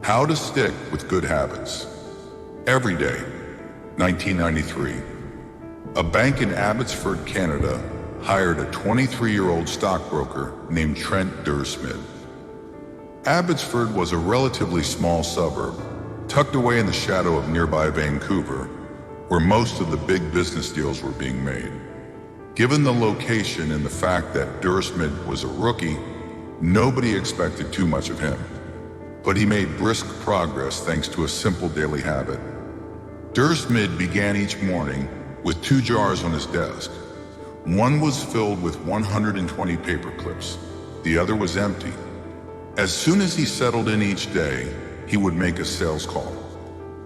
How to stick with good habits. Every day, 1993. A bank in Abbotsford, Canada, hired a 23-year-old stockbroker named Trent Dursmid. Abbotsford was a relatively small suburb, tucked away in the shadow of nearby Vancouver, where most of the big business deals were being made. Given the location and the fact that Dursmid was a rookie, nobody expected too much of him. But he made brisk progress thanks to a simple daily habit. Dursmid began each morning with 2 jars on his desk. One was filled with 120 paper clips. The other was empty. As soon as he settled in each day, he would make a sales call.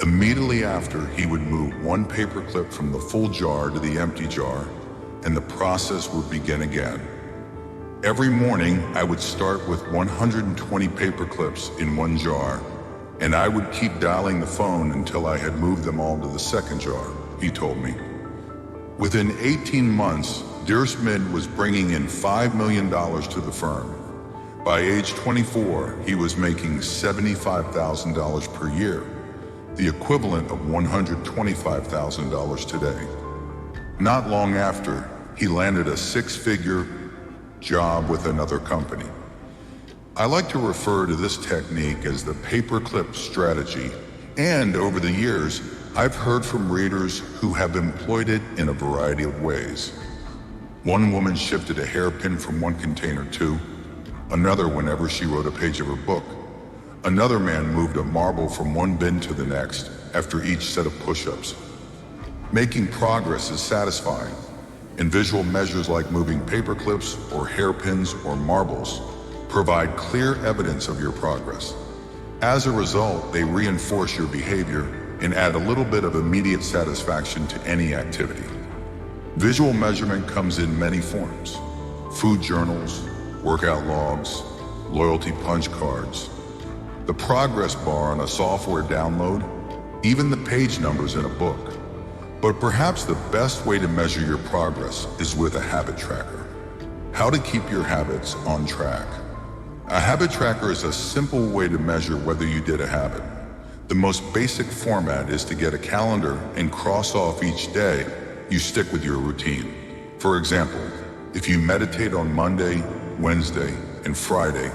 Immediately after, he would move 1 paper clip from the full jar to the empty jar, and the process would begin again. Every morning, I would start with 120 paper clips in 1 jar, and I would keep dialing the phone until I had moved them all to the second jar, he told me. Within 18 months, Dursmid was bringing in $5 million to the firm. By age 24, he was making $75,000 per year, the equivalent of $125,000 today. Not long after, he landed a 6-figure job with another company. I like to refer to this technique as the paperclip strategy, and over the years, I've heard from readers who have employed it in a variety of ways. One woman shifted a hairpin from one container to another whenever she wrote a page of her book. Another man moved a marble from one bin to the next after each set of push-ups. Making progress is satisfying, and visual measures like moving paper clips or hairpins or marbles provide clear evidence of your progress. As a result, they reinforce your behavior and add a little bit of immediate satisfaction to any activity. Visual measurement comes in many forms: food journals, workout logs, loyalty punch cards, the progress bar on a software download, even the page numbers in a book. But perhaps the best way to measure your progress is with a habit tracker. How to keep your habits on track. A habit tracker is a simple way to measure whether you did a habit. The most basic format is to get a calendar and cross off each day you stick with your routine. For example, if you meditate on Monday, Wednesday, and Friday,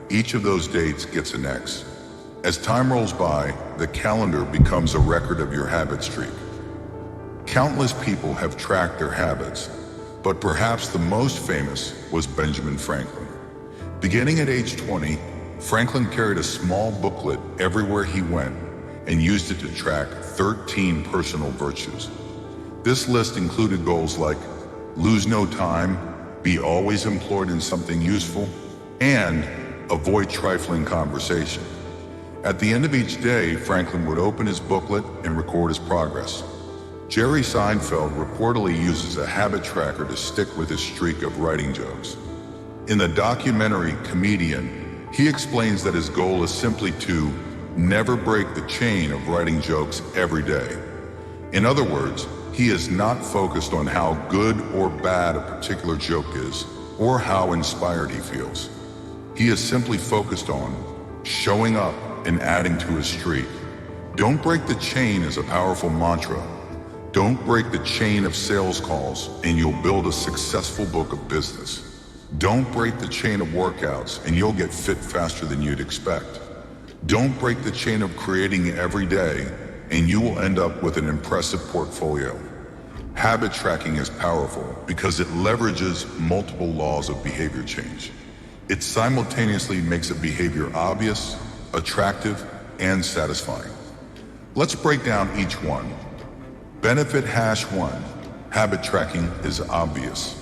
each of those dates gets an X. As time rolls by, the calendar becomes a record of your habit streak. Countless people have tracked their habits, but perhaps the most famous was Benjamin Franklin. Beginning at age 20, Franklin carried a small booklet everywhere he went and used it to track 13 personal virtues. This list included goals like lose no time, be always employed in something useful, and avoid trifling conversation. At the end of each day, Franklin would open his booklet and record his progress. Jerry Seinfeld reportedly uses a habit tracker to stick with his streak of writing jokes. In the documentary Comedian, he explains that his goal is simply to never break the chain of writing jokes every day. In other words, he is not focused on how good or bad a particular joke is, or how inspired he feels. He is simply focused on showing up and adding to his streak. Don't break the chain is a powerful mantra. Don't break the chain of sales calls and you'll build a successful book of business. Don't break the chain of workouts and you'll get fit faster than you'd expect. Don't break the chain of creating every day and you will end up with an impressive portfolio. Habit tracking is powerful because it leverages multiple laws of behavior change. It simultaneously makes a behavior obvious, attractive, and satisfying. Let's break down each one. Benefit #1. Habit tracking is obvious.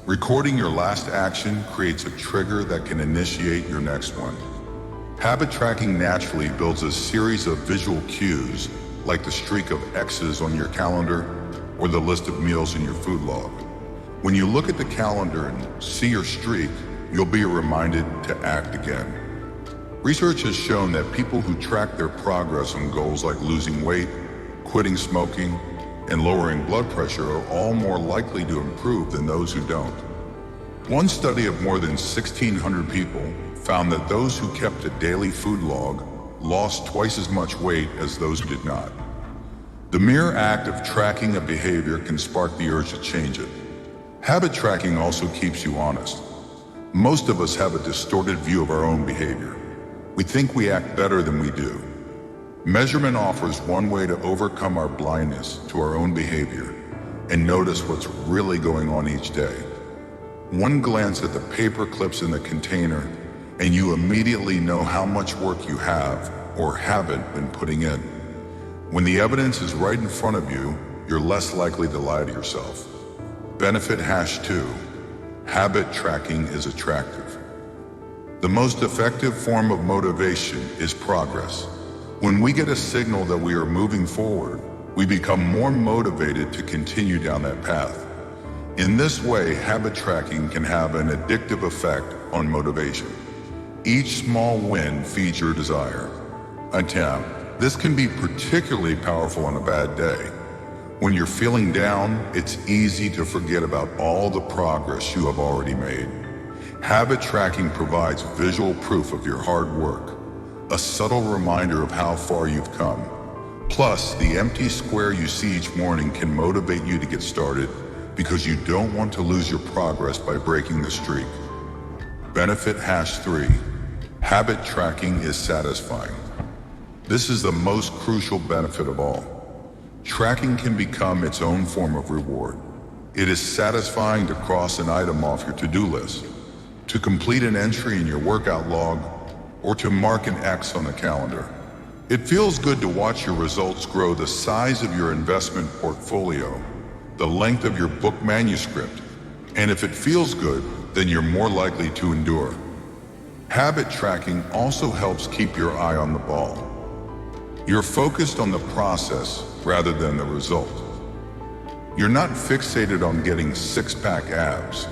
Recording your last action creates a trigger that can initiate your next one. Habit tracking naturally builds a series of visual cues, like the streak of X's on your calendar or the list of meals in your food log. When you look at the calendar and see your streak, you'll be reminded to act again. Research has shown that people who track their progress on goals like losing weight, quitting smoking, and lowering blood pressure are all more likely to improve than those who don't. One study of more than 1,600 people found that those who kept a daily food log lost twice as much weight as those who did not. The mere act of tracking a behavior can spark the urge to change it. Habit tracking also keeps you honest. Most of us have a distorted view of our own behavior. We think we act better than we do. Measurement offers one way to overcome our blindness to our own behavior and notice what's really going on each day. One glance at the paper clips in the container and you immediately know how much work you have or haven't been putting in. When the evidence is right in front of you, you're less likely to lie to yourself. Benefit #2. Habit tracking is attractive. The most effective form of motivation is progress. When we get a signal that we are moving forward, we become more motivated to continue down that path. In this way, habit tracking can have an addictive effect on motivation. Each small win feeds your desire. This can be particularly powerful on a bad day. When you're feeling down, it's easy to forget about all the progress you have already made. Habit tracking provides visual proof of your hard work, a subtle reminder of how far you've come. Plus, the empty square you see each morning can motivate you to get started because you don't want to lose your progress by breaking the streak. Benefit #3. Habit tracking is satisfying. This is the most crucial benefit of all. Tracking can become its own form of reward. It is satisfying to cross an item off your to-do list, to complete an entry in your workout log, or to mark an X on the calendar. It feels good to watch your results grow the size of your investment portfolio, the length of your book manuscript, and if it feels good, then you're more likely to endure. Habit tracking also helps keep your eye on the ball. You're focused on the process rather than the result. You're not fixated on getting six-pack abs.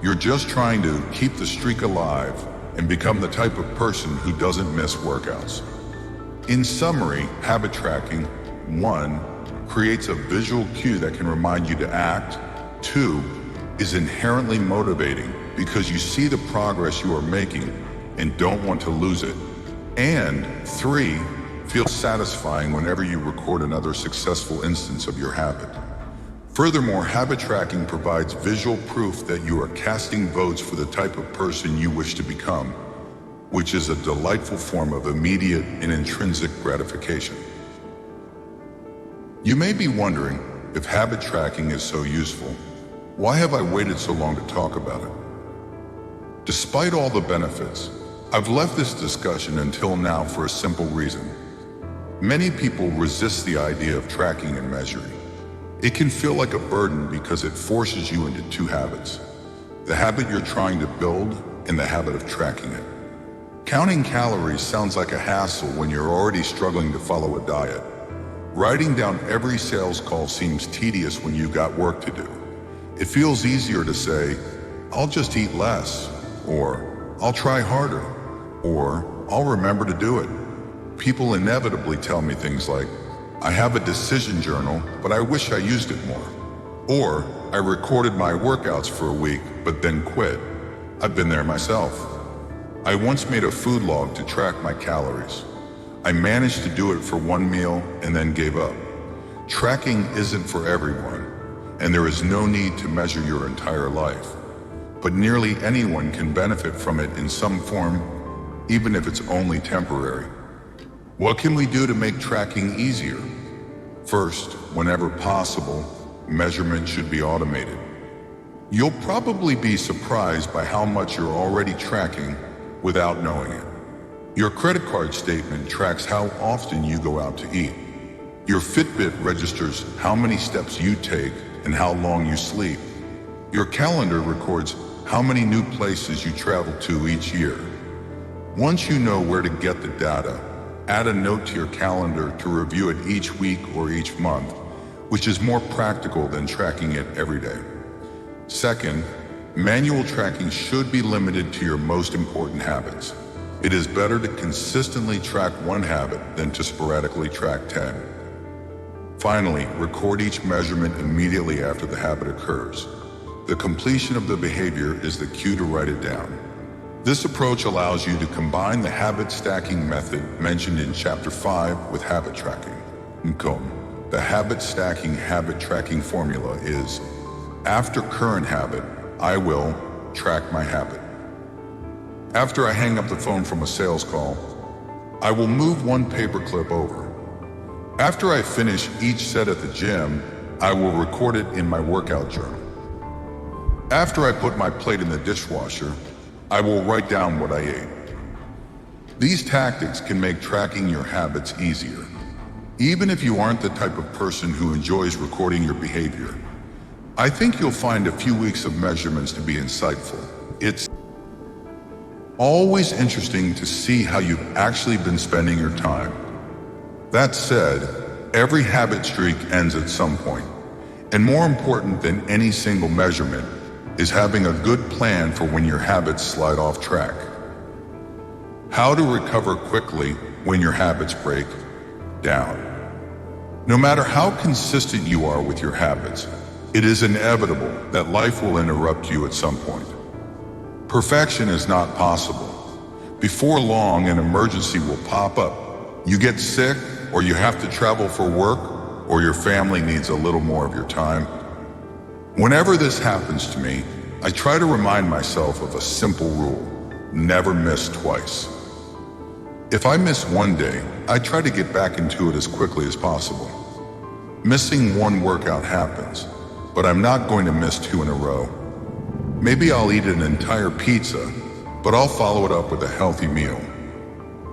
You're just trying to keep the streak alive and become the type of person who doesn't miss workouts. In summary, habit tracking, 1, creates a visual cue that can remind you to act. 2, is inherently motivating because you see the progress you are making and don't want to lose it. And 3, feels satisfying whenever you record another successful instance of your habit. Furthermore, habit tracking provides visual proof that you are casting votes for the type of person you wish to become, which is a delightful form of immediate and intrinsic gratification. You may be wondering, if habit tracking is so useful, why have I waited so long to talk about it? Despite all the benefits, I've left this discussion until now for a simple reason. Many people resist the idea of tracking and measuring. It can feel like a burden because it forces you into two habits: the habit you're trying to build and the habit of tracking it. Counting calories sounds like a hassle when you're already struggling to follow a diet. Writing down every sales call seems tedious when you've got work to do. It feels easier to say, "I'll just eat less," or "I'll try harder," or "I'll remember to do it." People inevitably tell me things like, "I have a decision journal, but I wish I used it more." Or, "I recorded my workouts for a week, but then quit." I've been there myself. I once made a food log to track my calories. I managed to do it for one meal and then gave up. Tracking isn't for everyone, and there is no need to measure your entire life. But nearly anyone can benefit from it in some form, even if it's only temporary. What can we do to make tracking easier? First, whenever possible, measurement should be automated. You'll probably be surprised by how much you're already tracking without knowing it. Your credit card statement tracks how often you go out to eat. Your Fitbit registers how many steps you take and how long you sleep. Your calendar records how many new places you travel to each year. Once you know where to get the data, add a note to your calendar to review it each week or each month, which is more practical than tracking it every day. Second, manual tracking should be limited to your most important habits. It is better to consistently track one habit than to sporadically track 10. Finally, record each measurement immediately after the habit occurs. The completion of the behavior is the cue to write it down. This approach allows you to combine the habit stacking method mentioned in Chapter 5 with habit tracking. The habit stacking habit tracking formula is, after current habit, I will track my habit. After I hang up the phone from a sales call, I will move one paperclip over. After I finish each set at the gym, I will record it in my workout journal. After I put my plate in the dishwasher, I will write down what I ate. These tactics can make tracking your habits easier. Even if you aren't the type of person who enjoys recording your behavior, I think you'll find a few weeks of measurements to be insightful. It's always interesting to see how you've actually been spending your time. That said, every habit streak ends at some point, and more important than any single measurement is having a good plan for when your habits slide off track. How to recover quickly when your habits break down. No matter how consistent you are with your habits, it is inevitable that life will interrupt you at some point. Perfection is not possible. Before long, an emergency will pop up. You get sick, or you have to travel for work, or your family needs a little more of your time. Whenever this happens to me, I try to remind myself of a simple rule: never miss twice. If I miss one day, I try to get back into it as quickly as possible. Missing one workout happens, but I'm not going to miss 2 in a row. Maybe I'll eat an entire pizza, but I'll follow it up with a healthy meal.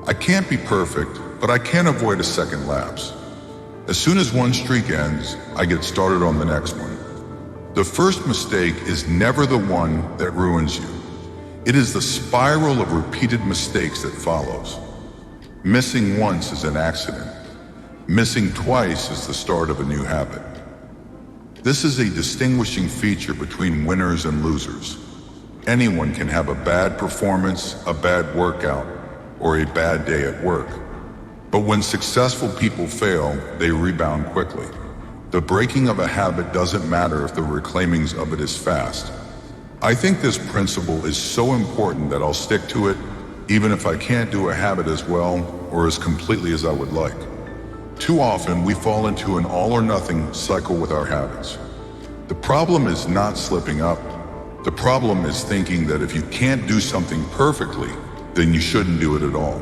I can't be perfect, but I can't avoid a second lapse. As soon as one streak ends, I get started on the next one. The first mistake is never the one that ruins you. It is the spiral of repeated mistakes that follows. Missing once is an accident. Missing twice is the start of a new habit. This is a distinguishing feature between winners and losers. Anyone can have a bad performance, a bad workout, or a bad day at work. But when successful people fail, they rebound quickly. The breaking of a habit doesn't matter if the reclaiming of it is fast. I think this principle is so important that I'll stick to it, even if I can't do a habit as well or as completely as I would like. Too often, we fall into an all-or-nothing cycle with our habits. The problem is not slipping up. The problem is thinking that if you can't do something perfectly, then you shouldn't do it at all.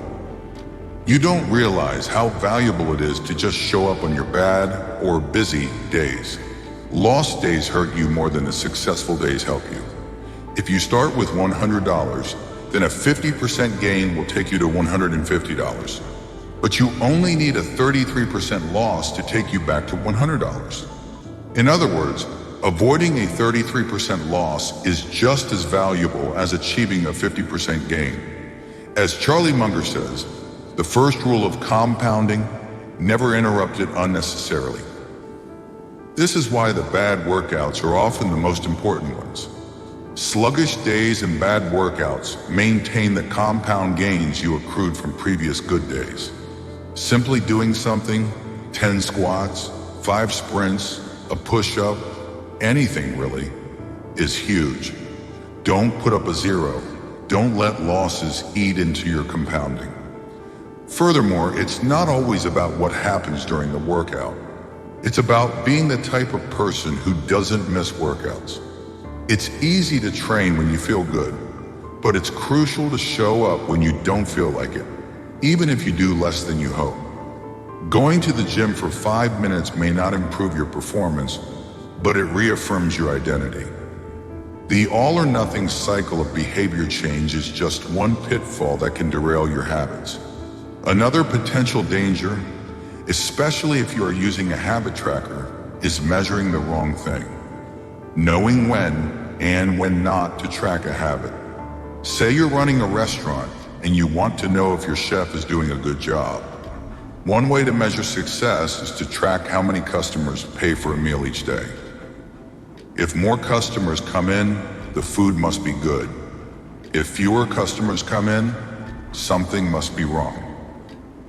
You don't realize how valuable it is to just show up on your bad or busy days. Lost days hurt you more than the successful days help you. If you start with $100, then a 50% gain will take you to $150. But you only need a 33% loss to take you back to $100. In other words, avoiding a 33% loss is just as valuable as achieving a 50% gain. As Charlie Munger says, the first rule of compounding: never interrupt it unnecessarily. This is why the bad workouts are often the most important ones. Sluggish days and bad workouts maintain the compound gains you accrued from previous good days. Simply doing something, 10 squats, 5 sprints, a push-up, anything really, is huge. Don't put up a 0. Don't let losses eat into your compounding. Furthermore, it's not always about what happens during the workout. It's about being the type of person who doesn't miss workouts. It's easy to train when you feel good, but it's crucial to show up when you don't feel like it, even if you do less than you hope. Going to the gym for 5 minutes may not improve your performance, but it reaffirms your identity. The all-or-nothing cycle of behavior change is just one pitfall that can derail your habits. Another potential danger, especially if you are using a habit tracker, is measuring the wrong thing. Knowing when and when not to track a habit. Say you're running a restaurant and you want to know if your chef is doing a good job. One way to measure success is to track how many customers pay for a meal each day. If more customers come in, the food must be good. If fewer customers come in, something must be wrong.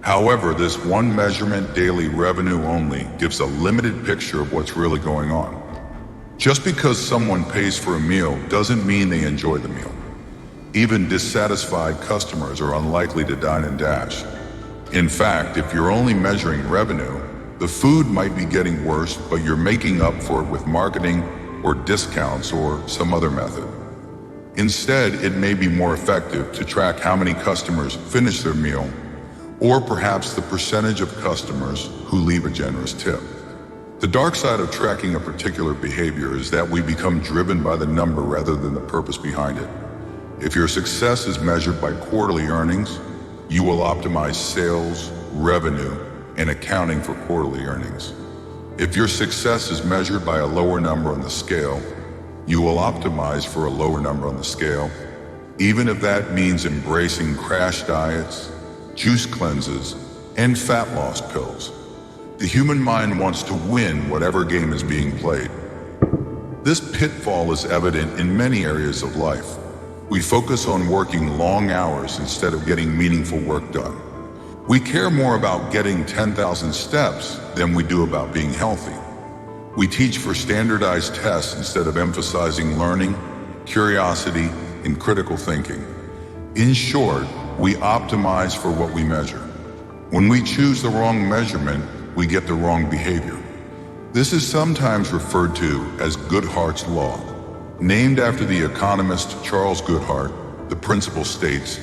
However, this one measurement, daily revenue only, gives a limited picture of what's really going on. Just because someone pays for a meal doesn't mean they enjoy the meal. Even dissatisfied customers are unlikely to dine and dash. In fact, if you're only measuring revenue, the food might be getting worse, but you're making up for it with marketing or discounts or some other method. Instead, it may be more effective to track how many customers finish their meal, or perhaps the percentage of customers who leave a generous tip. The dark side of tracking a particular behavior is that we become driven by the number rather than the purpose behind it. If your success is measured by quarterly earnings, you will optimize sales, revenue, and accounting for quarterly earnings. If your success is measured by a lower number on the scale, you will optimize for a lower number on the scale, even if that means embracing crash diets, juice cleanses, and fat loss pills. The human mind wants to win whatever game is being played. This pitfall is evident in many areas of life. We focus on working long hours instead of getting meaningful work done. We care more about getting 10,000 steps than we do about being healthy. We teach for standardized tests instead of emphasizing learning, curiosity, and critical thinking. In short, we optimize for what we measure. When we choose the wrong measurement, we get the wrong behavior. This is sometimes referred to as Goodhart's Law. Named after the economist Charles Goodhart, the principle states,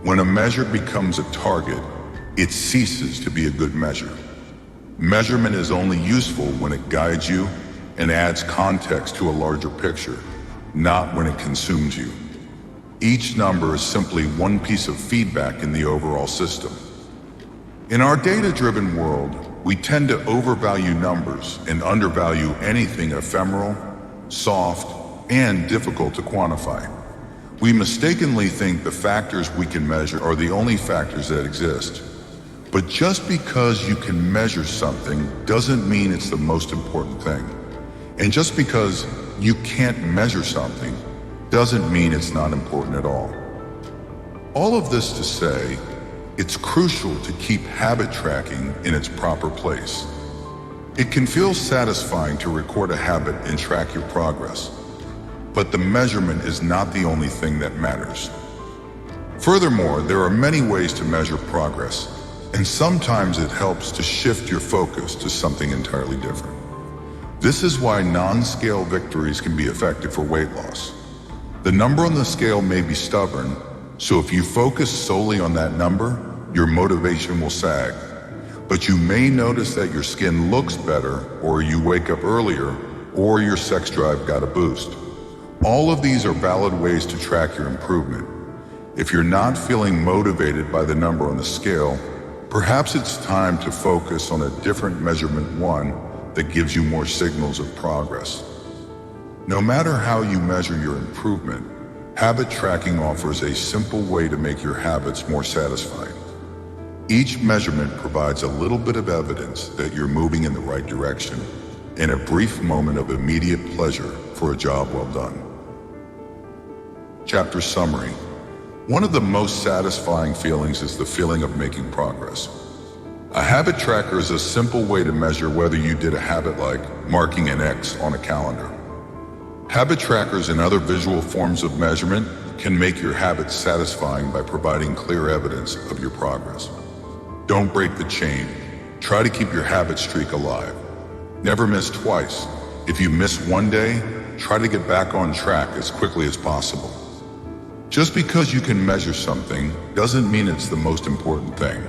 when a measure becomes a target, it ceases to be a good measure. Measurement is only useful when it guides you and adds context to a larger picture, not when it consumes you. Each number is simply one piece of feedback in the overall system. In our data-driven world, we tend to overvalue numbers and undervalue anything ephemeral, soft, and difficult to quantify. We mistakenly think the factors we can measure are the only factors that exist. But just because you can measure something doesn't mean it's the most important thing. And just because you can't measure something doesn't mean it's not important at all. All of this to say, it's crucial to keep habit tracking in its proper place. It can feel satisfying to record a habit and track your progress, but the measurement is not the only thing that matters. Furthermore, there are many ways to measure progress, and sometimes it helps to shift your focus to something entirely different. This is why non-scale victories can be effective for weight loss. The number on the scale may be stubborn, so if you focus solely on that number, your motivation will sag. But you may notice that your skin looks better, or you wake up earlier, or your sex drive got a boost. All of these are valid ways to track your improvement. If you're not feeling motivated by the number on the scale, perhaps it's time to focus on a different measurement, one that gives you more signals of progress. No matter how you measure your improvement, habit tracking offers a simple way to make your habits more satisfying. Each measurement provides a little bit of evidence that you're moving in the right direction and a brief moment of immediate pleasure for a job well done. Chapter Summary. One of the most satisfying feelings is the feeling of making progress. A habit tracker is a simple way to measure whether you did a habit, like marking an X on a calendar. Habit trackers and other visual forms of measurement can make your habits satisfying by providing clear evidence of your progress. Don't break the chain. Try to keep your habit streak alive. Never miss twice. If you miss one day, try to get back on track as quickly as possible. Just because you can measure something doesn't mean it's the most important thing.